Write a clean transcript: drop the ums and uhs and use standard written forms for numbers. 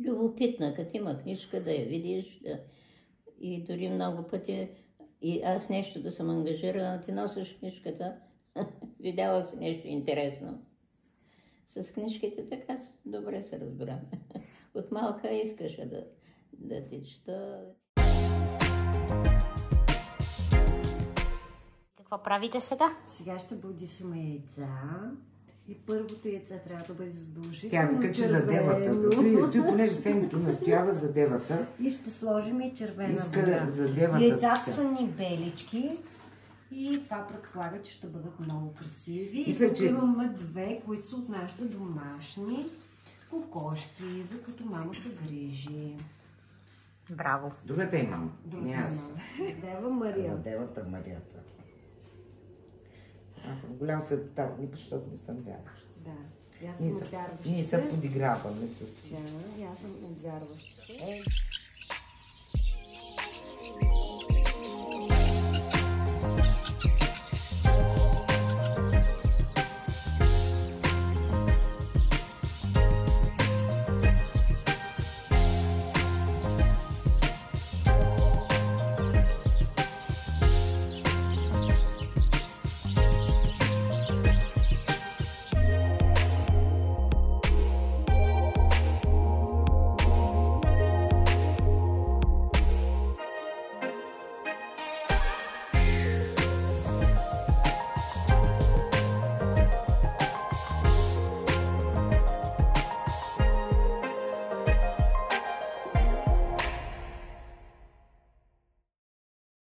любопитна, като има книжка да я видиш. И дори много пъти и аз нещо да съм ангажирана, ти носиш книжката, видяла си нещо интересно. С книжките така добре се разбираме. От малка искаше да ти чета. Какво правите сега? Сега ще бодисаме яйца. И първото яйце трябва да бъде задължително. Тя вика, че за девата. Той понеже Сенито настоява за девата. И ще сложим и червена Иска вода. за девата. Яйцата са ни белички. И това предполага, че ще бъдат много красиви. И тук имаме две, които са от нашите домашни кокошки, за които мама се грижи. Браво! Другата е мама. Другата е мама. Дева Мария. Девата Марията. Аз съм голям съдтарник, защото не съм вярваща. Да, аз съм от вярващите. Ние се подиграваме с... Да, аз съм от вярващите.